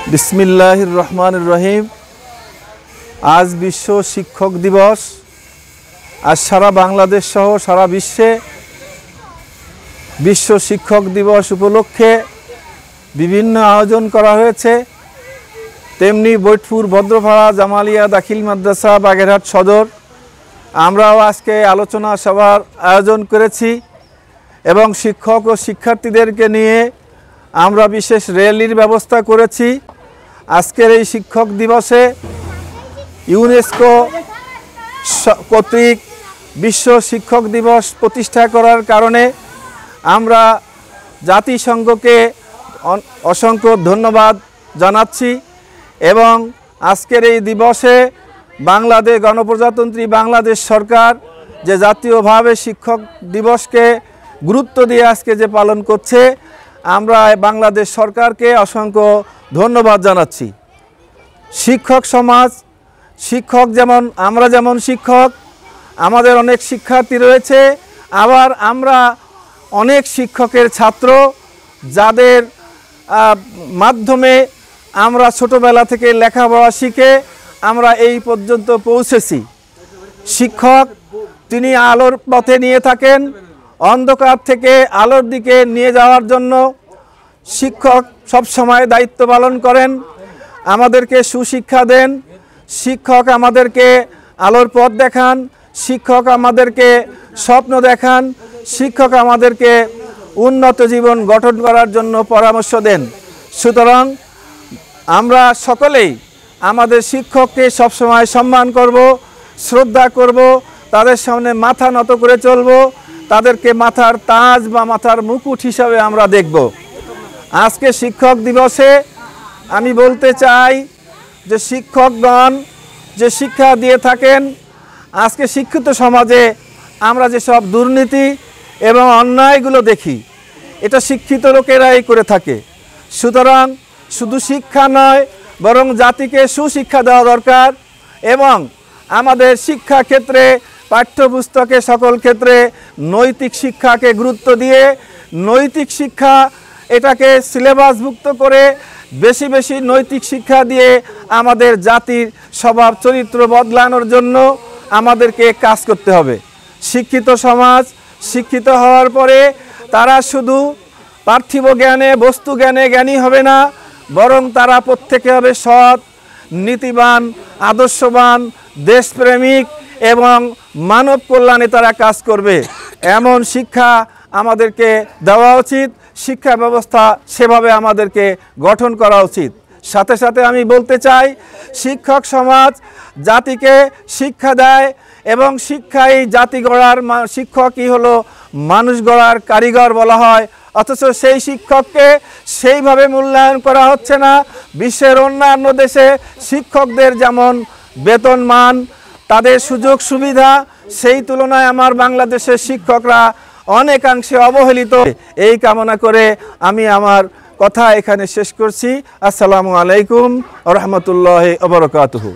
बिस्मिल्लाहिर रहमानिर रहीम। आज विश्व शिक्षक दिवस। आज सारा बांग्लादेश सह सारा विश्वे विश्व शिक्षक दिवस उपलक्षे विभिन्न आयोजन करा हয়েছে। तेमনি बैठपुर भद्रपाड़ा জামালিয়া दाखिल माद्रासा बागेरहाट सदर আমরাও আজকে আলোচনা সভার আয়োজন করেছি এবং শিক্ষক ও শিক্ষার্থীদেরকে নিয়ে আমরা বিশেষ র্যালির ব্যবস্থা করেছি। আজকের এই শিক্ষক দিবসে ইউনেস্কো কর্তৃক বিশ্ব শিক্ষক দিবস প্রতিষ্ঠা করার কারণে আমরা জাতিসংঘকে অসংখ্য ধন্যবাদ জানাচ্ছি এবং আজকের এই দিবসে বাংলাদেশ গণপ্রজাতন্ত্রী বাংলাদেশ সরকার যে জাতীয়ভাবে শিক্ষক দিবসকে গুরুত্ব দিয়ে আজকে যে পালন করছে আমরা বাংলাদেশ সরকারকে অসংখ্য ধন্যবাদ জানাচ্ছি। শিক্ষক সমাজ শিক্ষক যেমন আমরা যেমন শিক্ষক আমাদের অনেক শিক্ষার্থী রয়েছে, আবার আমরা অনেক শিক্ষকের ছাত্র যাদের মাধ্যমে আমরা ছোটবেলা থেকে লেখাপড়া শিখে আমরা এই পর্যন্ত পৌঁছেছি। শিক্ষক তিনি আলোর পথে নিয়ে থাকেন, অন্ধকার থেকে আলোর দিকে নিয়ে যাওয়ার জন্য শিক্ষক সব সময় দায়িত্ব পালন করেন, আমাদেরকে সুশিক্ষা দেন। শিক্ষক আমাদেরকে আলোর পথ দেখান, শিক্ষক আমাদেরকে স্বপ্ন দেখান, শিক্ষক আমাদেরকে উন্নত জীবন গঠন করার জন্য পরামর্শ দেন। সুতরাং আমরা সকলেই আমাদের শিক্ষককে সবসময় সম্মান করব, শ্রদ্ধা করব, তাদের সামনে মাথা নত করে চলব, তাদেরকে মাথার তাজ বা মাথার মুকুট হিসাবে আমরা দেখব। আজকে শিক্ষক দিবসে আমি বলতে চাই যে শিক্ষকগণ যে শিক্ষা দিয়ে থাকেন, আজকে শিক্ষিত সমাজে আমরা যেসব দুর্নীতি এবং অন্যায়গুলো দেখি এটা শিক্ষিত লোকেরাই করে থাকে। সুতরাং শুধু শিক্ষা নয় বরং জাতিকে সুশিক্ষা দেওয়া দরকার এবং আমাদের শিক্ষা ক্ষেত্রে পাঠ্যপুস্তকে সকল ক্ষেত্রে নৈতিক শিক্ষাকে গুরুত্ব দিয়ে নৈতিক শিক্ষা এটাকে সিলেবাসভুক্ত করে বেশি বেশি নৈতিক শিক্ষা দিয়ে আমাদের জাতির স্বভাব চরিত্র বদলানোর জন্য আমাদেরকে কাজ করতে হবে। শিক্ষিত সমাজ শিক্ষিত হওয়ার পরে তারা শুধু পার্থিব জ্ঞানে বস্তু জ্ঞানে জ্ঞানী হবে না, বরং তারা প্রত্যেকে হবে সৎ, নীতিবান, আদর্শবান, দেশপ্রেমিক এবং মানব কল্যাণে তারা কাজ করবে। এমন শিক্ষা আমাদেরকে দেওয়া উচিত, শিক্ষা ব্যবস্থা সেভাবে আমাদেরকে গঠন করা উচিত। সাথে সাথে আমি বলতে চাই শিক্ষক সমাজ জাতিকে শিক্ষা দেয় এবং শিক্ষাই জাতি গড়ার, শিক্ষকই হলো মানুষ গড়ার কারিগর বলা হয়, অথচ সেই শিক্ষককে সেইভাবে মূল্যায়ন করা হচ্ছে না। বিশ্বের অন্যান্য দেশে শিক্ষকদের যেমন বেতন মান তাদের সুযোগ সুবিধা সেই তুলনায় আমার বাংলাদেশের শিক্ষকরা অনেকাংশে অবহেলিত। এই কামনা করে আমি আমার কথা এখানে শেষ করছি। আসসালামু আলাইকুম ওয়া রাহমাতুল্লাহি ওয়া বারাকাতুহু।